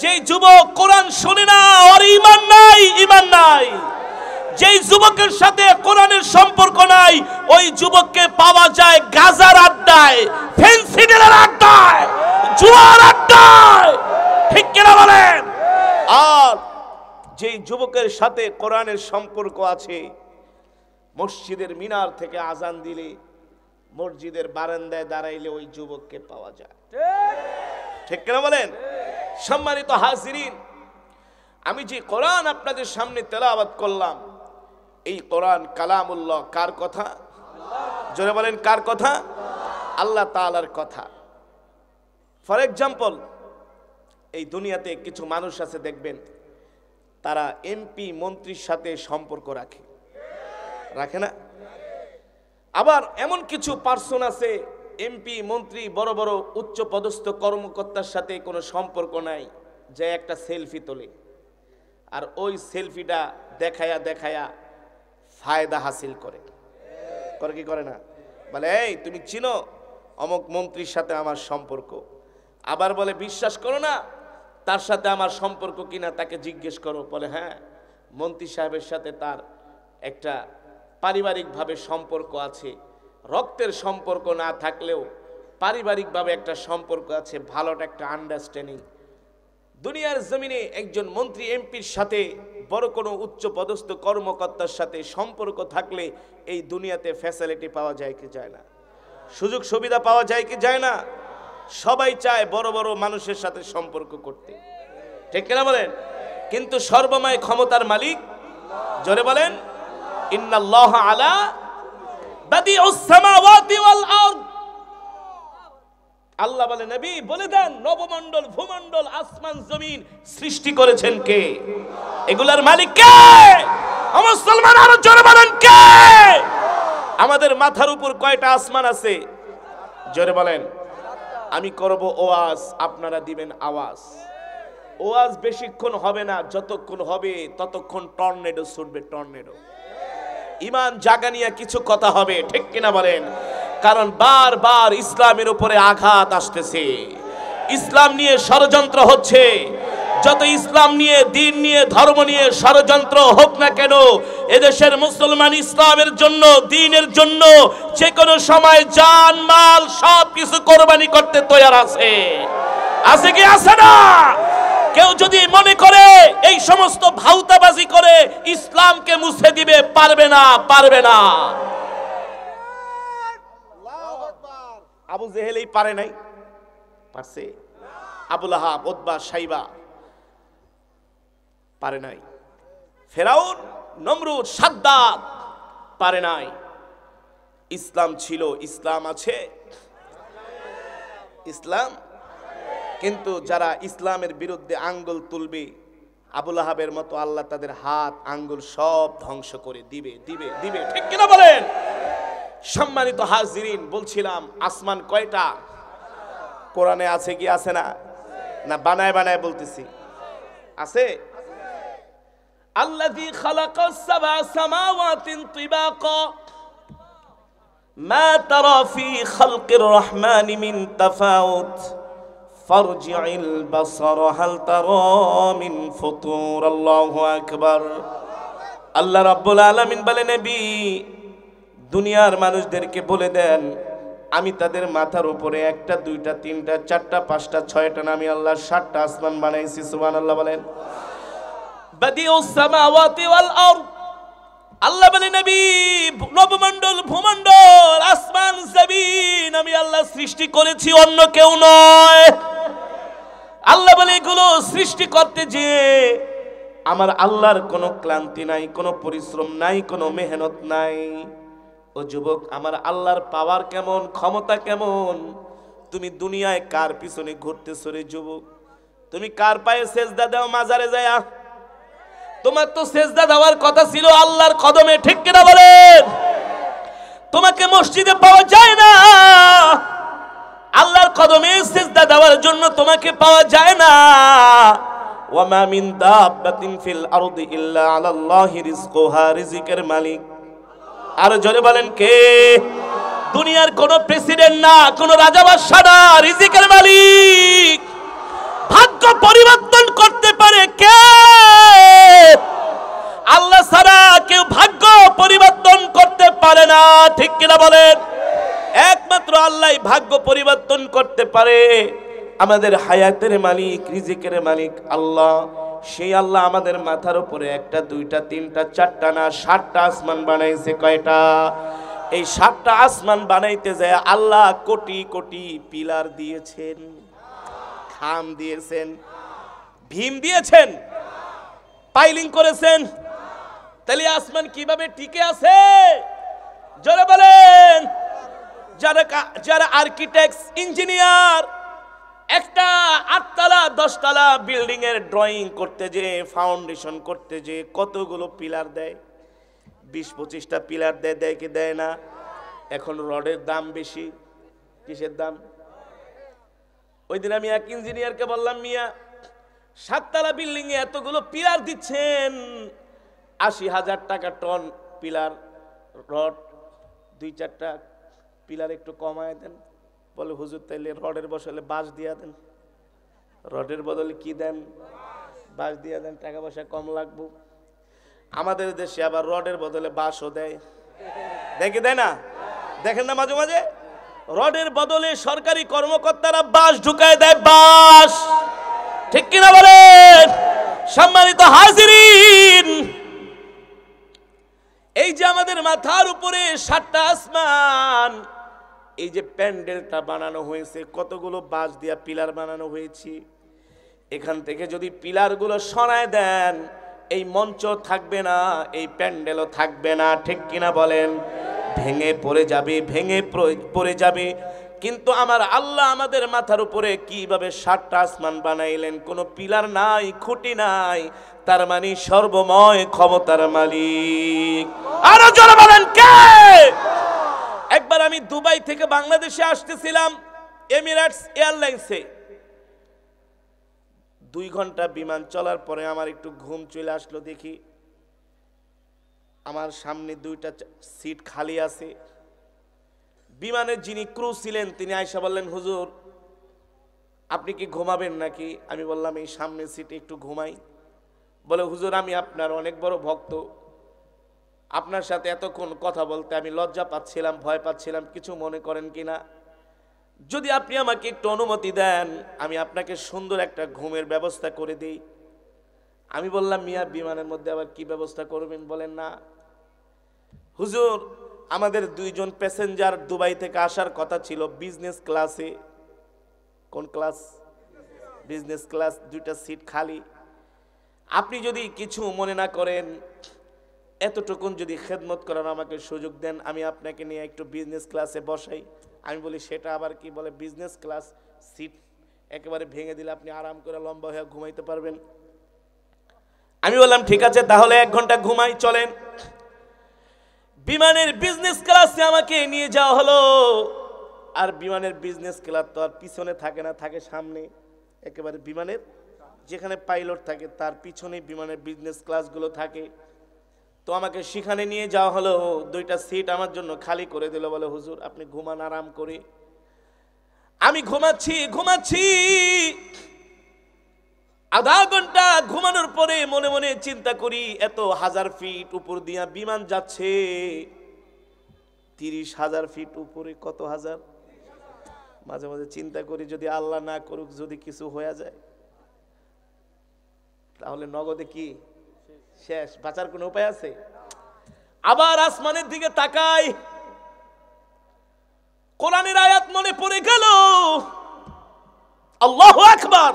যেই যুবক কোরআন শুনে না, ওর ঈমান নাই, ঈমান নাই। যেই যুবকের সাথে কোরআনের সম্পর্ক নাই, ওই যুবককে পাওয়া যায় গাজার আড্ডায়, ফেন্সিডিলের আড্ডায়, জুয়ার আড্ডায়, ঠিক কিনা বলেন? আর যেই যুবকের সাথে কোরআনের সম্পর্ক আছে, মসজিদের মিনার থেকে আজান দিলে মসজিদের বারান্দায় দাঁড়াইলে ওই যুবককে পাওয়া যায়। ঠিক কিনা বলেন? সম্মানিত হাজিরিন, আমি যে কোরআন আপনাদের সামনে তেলাওয়াত করলাম, এই কোরআন কালামুল্লাহ। কার কথা? জোরে বলেন, কার কথা? আল্লাহ তাআলার কথা। ফর এক্সাম্পল, এই দুনিয়াতে কিছু মানুষ আছে দেখবেন, তারা এমপি মন্ত্রীর সাথে সম্পর্ক রাখে না? আবার এমন কিছু পার্সন আছে, এমপি মন্ত্রী বড় বড় উচ্চ পদস্থ কর্মকর্তার সাথে কোনো সম্পর্ক নাই, যে একটা সেলফি তোলে, আর ওই সেলফিটা দেখায়া ফায়দা হাসিল করে কি করে না? বলে, এই তুমি চিনো অমুক মন্ত্রীর সাথে আমার সম্পর্ক। আবার বলে, বিশ্বাস করো না তার সাথে আমার সম্পর্ক কিনা, তাকে জিজ্ঞেস করো। বলে, হ্যাঁ, মন্ত্রী সাহেবের সাথে তার একটা পারিবারিকভাবে সম্পর্ক আছে, রক্তের সম্পর্ক না থাকলেও পারিবারিকভাবে একটা সম্পর্ক আছে, ভালোটা একটা আন্ডারস্ট্যান্ডিং। দুনিয়ার জমিনে একজন মন্ত্রী এমপির সাথে বড় কোনো উচ্চ পদস্থ কর্মকর্তার সাথে সম্পর্ক থাকলে এই দুনিয়াতে ফ্যাসিলিটি পাওয়া যায় কি যায় না? সুযোগ সুবিধা পাওয়া যায় কি যায় না? সবাই চায় বড় বড় মানুষের সাথে সম্পর্ক করতে, ঠিক কিনা বলেন? কিন্তু সর্বময় ক্ষমতার মালিক, জোরে বলেন, ইন্নাল্লাহা আলা বাদিউস সামাওয়াতি ওয়াল আরদ। আল্লাহ বলে, নবী বলে দেন, নবমণ্ডল ভূমণ্ডল আসমান জমিন সৃষ্টি করেছেন কে? এগুলার মালিক কে? মুসলমান আরো জোরে বলেন, কে? আমাদের মাথার উপর কয়টা আসমান আছে? জোরে বলেন। আমি করব ওয়াজ, আপনারা দিবেন আওয়াজ। ওয়াজ বেশিক্ষণ হবে না, যতক্ষণ হবে ততক্ষণ টর্নেডো ছুটবে, টর্নেডো। ঈমান জাগানিয়া কিছু কথা হবে, ঠিক কিনা বলেন? কারণ বারবার ইসলামের উপরে আঘাত আসতেছে, ইসলাম নিয়ে ষড়যন্ত্র হচ্ছে। যত ইসলাম নিয়ে, দিন নিয়ে, ধর্ম নিয়ে ষড়যন্ত্র হোক না কেন, এদেশের মুসলমান ইসলামের জন্য, দ্বীনের জন্য যে কোনো সময় জান মাল সব কিছু কোরবানি করতে তৈরি আছে কি আছে না? কেউ যদি মনে করে এই সমস্ত ভাউতাবাজি করে ইসলামকে মুছে দিবে, পারবে না। আবু জেহেলই পারে নাই, পারছে? আবু লাহাব, উতবা, শাইবা পারে নাই। ফেরাউন, নমরুদ, সাদ্দাত পারে নাই। ইসলাম ছিল, ইসলাম আছে, ইসলাম। কিন্তু যারা ইসলামের বিরুদ্ধে আঙ্গুল তুলবে, আবু লাহাবের মতো আল্লাহ তাদের হাত আঙ্গুল সব ধ্বংস করে দিবে, ঠিক কিনা বলেন? সম্মানিত হাজিরিন, বলছিলাম আসমান কয়টা? কোরআনে আছে কি আছে না? না বানায় বলতেছি? আছে। আল্লাযী খালাকাস সাবআ সামাওয়াতিন তিবাকা মা তারা ফি খালকির রহমানি মিন তাফাউত ফারজি'ল বাসার হাল তারা মিন ফুতুর। আল্লাহু আকবার। আল্লাহ রাব্বুল আলামিন বলেন, নবী দুনিয়ার মানুষদেরকে বলে দেন, আমি তাদের মাথার উপরে একটা, দুইটা, তিনটা, চারটা, পাঁচটা, ছয়টা, আমি আল্লাহ 7টা আসমান বানাইছি। সুবহানাল্লাহ বলেন। বাদিউস সামাওয়াতি ওয়াল আরদ। আল্লাহ বলেন, নবী নবমণ্ডল ভূমণ্ডল আসমান জমিন আমি আল্লাহ সৃষ্টি করেছি, অন্য কেউ নয়। আল্লাহ বলে, এগুলো সৃষ্টি করতে যে আমার আল্লাহর কোনো ক্লান্তি নাই, কোনো পরিশ্রম নাই, কোনো মেহনত নাই। ও যুবক, আমার আল্লাহর পাওয়ার কেমন, ক্ষমতা কেমন? তুমি দুনিয়ায় কার পিছনে ঘুরতেছো রে যুবক? তুমি কার পায়ে সেজদা দাও মাজারে যায়া? তোমার তো সেজদা দেওয়ার কথা ছিল আল্লাহর কদমে, ঠিক কিনা বলেন? তোমাকে মসজিদে পাওয়া যায় না, আল্লাহর কদমে সেজদা দেওয়ার জন্য তোমাকে পাওয়া যায় না। ওয়া মা মিন দাব্বাতিন ফিল আরদি ইল্লা আলাল্লাহি রিজকুহা। রিজিকের মালিক আর জোরে বলেন কে? দুনিয়ার কোন প্রেসিডেন্ট না, কোন রাজা বাদশা না, রিজিকের মালিক। ভাগ্য পরিবর্তন করতে পারে কে? আল্লাহ ছাড়া কেউ ভাগ্য পরিবর্তন করতে পারে না, ঠিক কিনা বলেন? একমাত্র আল্লাহই ভাগ্য পরিবর্তন করতে পারে। আমাদের হায়াতের মালিক, রিজিকের মালিক আল্লাহ। সেই আল্লাহ আমাদের মাথার উপরে একটা দুইটা তিনটা চারটা না 7টা আসমান বানাইছে। কয়টা? এই 7টা আসমান বানাইতে যায় আল্লাহ কোটি কোটি পিলার দিয়েছেন, খাম দিয়েছেন, ভীম দিয়েছেন, পাইলিং করেছেন। তাহলে আসমান কিভাবে টিকে আছে? জোরে বলেন। যারা আর্কিটেক্ট, ইঞ্জিনিয়ার একটা 8 তলা 10 তলা বিল্ডিং এর ড্রয়িং করতে যে, ফাউন্ডেশন করতে যে কতগুলো পিলার দেয়, 20-25টা পিলার দেয় কি দেয় না? এখন রডের দাম বেশি। কিসের দাম? ওই দিন আমি এক ইঞ্জিনিয়ারকে বললাম, মিয়া 7 তলা বিল্ডিং এ এতগুলো পিলার দিচ্ছেন, 80,000 টাকা টন পিলার রড, 2-4টা পিলার একটু কমায় দেন। বলে হুজুর তাইলে রডের বদলে বাঁশ দিয়া দেন। রডের বদলে কি দেন? বাঁশ দিয়া দেন, টাকা পয়সা কম লাগবো। আমাদের দেশে আবার রডের বদলে বাঁশও দেয়, দেখে দেয় না? দেখেন না মাঝে মাঝে রডের বদলে সরকারি কর্মকর্তারা বাঁশ ঢুকায় দেয়, বাঁশ। ঠিক কিনা বলেন? সম্মানিত হাজিরিন, এই যে আমাদের মাথার উপরে 7টা আসমান, এই যে প্যান্ডেলটা বানানো হয়েছে, কতগুলো বাঁশ দিয়া পিলার বানানো হয়েছে। এখান থেকে যদি পিলারগুলো সরায় দেন, এই মঞ্চ থাকবে না, এই প্যান্ডেলও থাকবে না। ঠিক কিনা বলেন? ভেঙে পড়ে যাবে, ভেঙে পড়ে যাবে। কিন্তু আমার আল্লাহ আমাদের মাথার উপরে কিভাবে 7টা আসমান বানাইলেন? কোনো পিলার নাই, খুঁটি নাই, তার মানে সর্বময় ক্ষমতার মালিক। আরো জোরে বলেন কে? একবার আমি দুবাই থেকে বাংলাদেশে আসতেছিলাম এমিরেটস এয়ারলাইন্সে। 2 ঘন্টা বিমান চলার পরে আমার একটু ঘুম চলে আসলো। দেখি আমার সামনে 2টা সিট খালি আছে। বিমানের যিনি ক্রু ছিলেন তিনি আয়েশা বললেন, হুজুর আপনি কি ঘুমাবেন নাকি? আমি বললাম এই সামনের সিটে একটু ঘুমাই। বলে হুজুর আমি আপনার অনেক বড় ভক্ত, আপনার সাথে এতক্ষণ কথা বলতে আমি লজ্জা পাচ্ছিলাম, ভয় পাচ্ছিলাম, কিছু মনে করেন কিনা? যদি আপনি আমাকে একটু অনুমতি দেন আমি আপনাকে সুন্দর একটা ঘুমের ব্যবস্থা করে দিই। আমি বললাম মিয়া বিমানের মধ্যে আবার কি ব্যবস্থা করবেন? বলেন না হুজুর আমাদের 2 জন প্যাসেঞ্জার দুবাই থেকে আসার কথা ছিল বিজনেস ক্লাসে। কোন ক্লাস? বিজনেস ক্লাস, 2টা সিট খালি। আপনি যদি কিছু মনে না করেন, এতটুকুন যদি খেদমত করার আমাকে সুযোগ দেন, আমি আপনাকে নিয়ে একটু বিজনেস ক্লাসে বসাই। আমি বলি সেটা আবার কি? বলে বিজনেস ক্লাস সিট একেবারে ভেঙে দিলে আপনি আরাম করে লম্বা হয়ে ঘুমাইতে পারবেন। আমি বললাম ঠিক আছে তাহলে 1 ঘন্টা ঘুমাই, চলেন। বিমানের বিজনেস ক্লাসে আমাকে নিয়ে যাওয়া হলো। আর বিমানের বিজনেস ক্লাস তো আর পিছনে থাকে না, থাকে সামনে। একেবারে বিমানের যেখানে পাইলট থাকে তার পিছনে বিমানের বিজনেস ক্লাসগুলো থাকে। তো আমাকে সেখানে নিয়ে যাওয়া হলো, 2টা সিট আমার জন্য খালি করে দিল। বলে হুজুর আপনি ঘুমান আরাম করে। আমি ঘুমাচ্ছি। আধা ঘন্টা ঘুমানোর পরে মনে মনে চিন্তা করি, এত 1000 ফিট উপর দিয়া বিমান যাচ্ছে, 30,000 ফিট উপরে, কত হাজার। মাঝে মাঝে চিন্তা করি যদি আল্লাহ না করুক, যদি কিছু হয়ে যায় তাহলে নগদে কি শেষ, বাঁচার কোনো উপায় আছে? আবার আসমানের দিকে তাকাই, কোরআনের আয়াত মনে পড়ে গেল, আল্লাহু আকবার,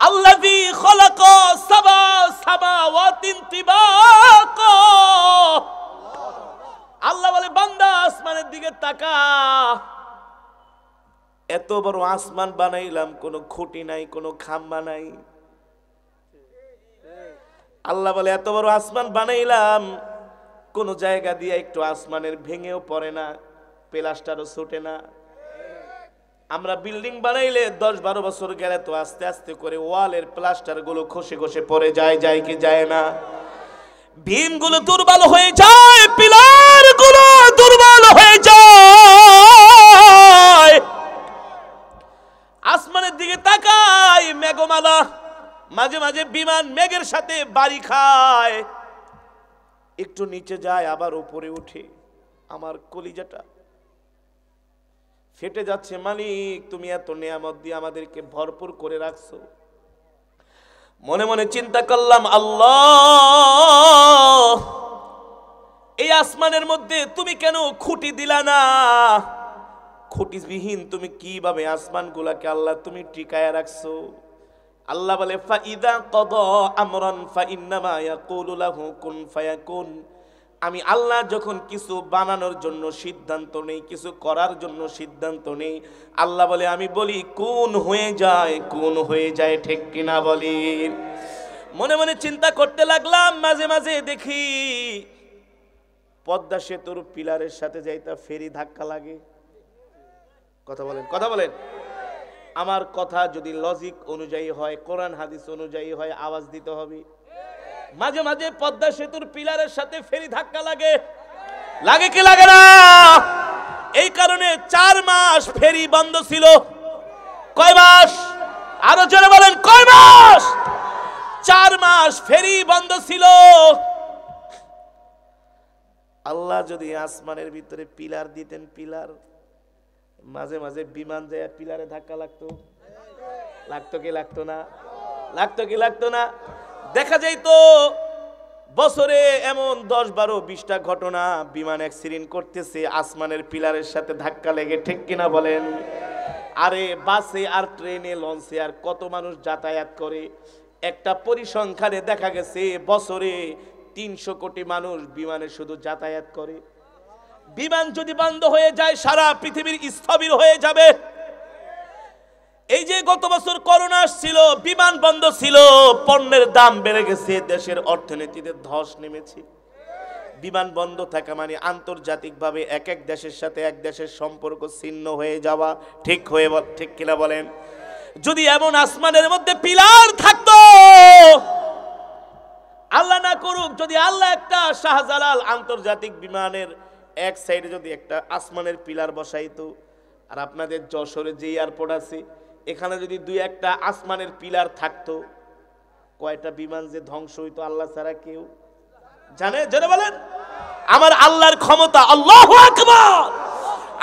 আল্লাযী খালাকা সাবা সামাওয়াতিন তিবাকা। আল্লাহ বলে বান্দা আসমানের দিকে তাকা, এত বড় আসমান বানাইলাম, কোনো খুঁটি নাই, কোনো খাম্বা নাই। আল্লাহ বলে এত বড় আসমান বানাইলাম, কোন জায়গা দিয়ে একটু আসমানের ভেঙেও পড়ে না, প্লাস্টারও ছুটে না। আমরা বিল্ডিং বানাইলে 10-12 বছর গেলে তো আস্তে আস্তে করে ওয়ালের প্লাস্টার গুলো খসে খসে পড়ে যায় কি যায় না? ভীম গুলো দুর্বল হয়ে যায়, পিলার গুলো দুর্বল হয়ে যায়। আসমানের দিকে তাকাই, মেঘমালা, মাঝে মাঝে বিমান মেঘের সাথে বাড়ি খায়, একটু নিচে যায় আবার উপরে উঠে। আমার কলিজাটা ফেটে যাচ্ছে, মালিক তুমি এত নিয়ামত দিয়ে আমাদেরকে ভরপুর করে রাখছো, মনে মনে চিন্তা করলাম, আল্লাহ এই আসমানের মধ্যে তুমি কেন খুঁটি দিলা না? খুঁটিবিহীন তুমি কিভাবে আসমানগুলাকে আল্লাহ তুমি টিকায়া রাখছো? আল্লাহ বলে ফাইদা কদা আমরান ফাইন্নামা ইয়াকুলু লাহু কুন ফায়াকুন। আমি আল্লাহ যখন কিছু বানানোর জন্য সিদ্ধান্ত নেই, কিছু করার জন্য সিদ্ধান্ত নেই, আল্লাহ বলে আমি বলি কোন হয়ে যায়, কোন হয়ে যায়, ঠিক কিনা বলেন? মনে মনে চিন্তা করতে লাগলাম, মাঝে মাঝে দেখি পদ্মা সেতুর পিলারের সাথে যাইতা ফেরি ধাক্কা লাগে। কথা বলেন, কথা বলেন। আমার কথা যদি লজিক অনুযায়ী হয়, কোরআন হাদিস অনুযায়ী হয়, আওয়াজ দিতে হবে। মাঝে মাঝে পদ্মা সেতুর পিলারের সাথে ফেরি ধাক্কা লাগে, লাগে কি লাগে না? এই কারণে 4 মাস ফেরি বন্ধ ছিল। কয় মাস? আরো জোরে বলেন, কয় মাস? 4 মাস ফেরি বন্ধ ছিল। আল্লাহ যদি আসমানের ভিতরে পিলার দিতেন, পিলার, মাঝে মাঝে বিমান যায় পিলারে ধাক্কা লাগতো, লাগতো কি লাগতো না? লাগতো কি লাগতো না? দেখা যাইতো বছরে এমন 10-12-20টা ঘটনা, বিমান অ্যাক্সিডেন্ট করতেছে আসমানের পিলারের সাথে ধাক্কা লেগে, ঠিক কিনা বলেন? আরে বাসে আর ট্রেনে লঞ্চে আর কত মানুষ যাতায়াত করে। একটা পরিসংখ্যানে দেখা গেছে বছরে 300 কোটি মানুষ বিমানে শুধু যাতায়াত করে। বিমান যদি বন্ধ হয়ে যায় সারা পৃথিবীর স্থবির হয়ে যাবে। এই যে গত বছর করোনা আসছিল, বিমান বন্ধ ছিল, পণ্যের দাম বেড়ে গেছে, দেশের অর্থনীতিতে ধস নেমেছে। বিমান বন্ধ থাকা মানে আন্তর্জাতিকভাবে এক এক দেশের সাথে এক দেশের সম্পর্ক ছিন্ন হয়ে যাওয়া, ঠিক কিনা বলেন? যদি এমন আসমানের মধ্যে পিলার থাকতো, আল্লাহ না করুক, যদি আল্লাহ একটা শাহজালাল আন্তর্জাতিক বিমানের এক সাইডে যদি একটা আসমানের পিলার বসাইতো, আর আপনাদের যশোরে যে এয়ারপোর্ট আছে এখানে যদি 2-1টা আসমানের পিলার থাকতো, কয়টা বিমান যে ধ্বংস হইতো আল্লাহ ছাড়া কেউ জানে? জেনে বলেন। আমার আল্লাহর ক্ষমতা, আল্লাহু আকবার।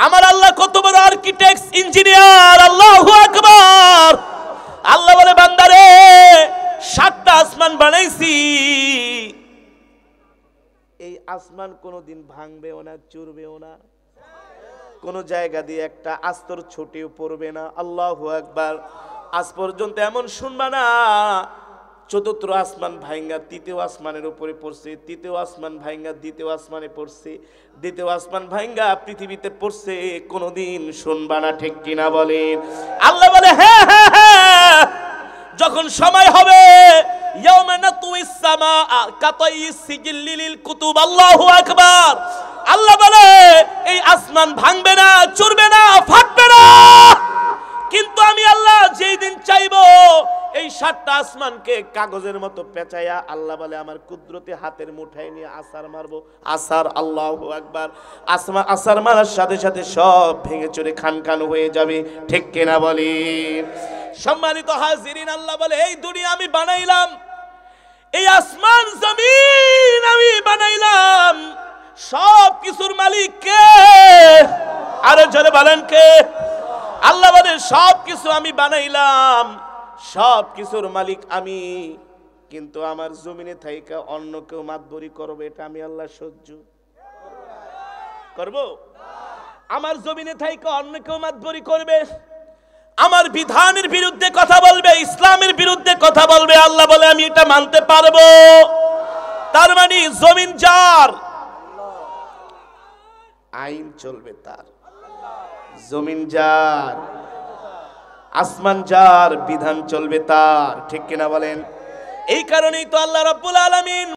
আমার আল্লাহ কত বড় আর্কিটেক্ট, ইঞ্জিনিয়ার, আল্লাহু আকবার। আল্লাহ বলে বান্দারে 7টা আসমান বানাইছি, এই আসমান কোনোদিন ভাঙবেও না, চুরবেও না, কোন জায়গা দিয়ে একটা আস্তর ছুটেও পড়বে না। আল্লাহু আকবার। আজ পর্যন্ত এমন শুনবা না 4th আসমান ভাঙ্গা 3য় আসমানের উপরে পড়ছে, 3য় আসমান ভাঙ্গা 2য় আসমানে পড়ছে, 2য় আসমান ভাঙ্গা পৃথিবীতে পড়ছে, কোনোদিন শুনবা না, ঠিক কিনা বলেন? আল্লাহ বলে হ্যাঁ হ্যাঁ হ্যাঁ, যখন সময় হবে ইয়াউমা নাতুইস সামাআ কাতাইস সিজিল্লি লিল কুতুব। আল্লাহু আকবার। আল্লাহ বলে এই আসমান ভাঙবে না, চুরবে না, ফাটবে না, কিন্তু আমি আল্লাহ যেই দিন চাইবো এই 7টা আসমানকে কাগজের মতো পেঁচাইয়া, আল্লাহ বলে আমার কুদরতে হাতের মুঠায় নিয়ে আসার মারবো, আসার। আল্লাহু আকবার। আসার মারার সাথে সাথে সব ভেঙে চুরে খান খান হয়ে যাবে, ঠিক কিনা বলেন? সম্মানিত হাজিরিন, আল্লাহ বলে এই দুনিয়া আমি বানাইলাম, এই আসমান জমিন আমি বানাইলাম, সব কিছুর মালিক কে? আরো জোরে বলেন কে? আল্লাহ বলে সব কিছু আমি বানাইলাম, সব কিছুর মালিক আমি, কিন্তু আমার জমিনে থাইকা অন্য কেউ মাতবরি করবে, এটা আমি আল্লাহ সহ্য করব? আমার জমিনে থাইকা অন্য কেউ মাতবরি করবে, আমার বিধানের বিরুদ্ধে কথা বলবে, ইসলামের বিরুদ্ধে কথা বলবে, আল্লাহ বলে আমি এটা মানতে পারবো? তার মানে জমিন যার, আইন চলবে তার, জমিন যার, আসমান যার, বিধান চলবে তার, ঠিক কিনা বলেন? এই কারণেই তো আল্লাহ রাব্বুল আলামিন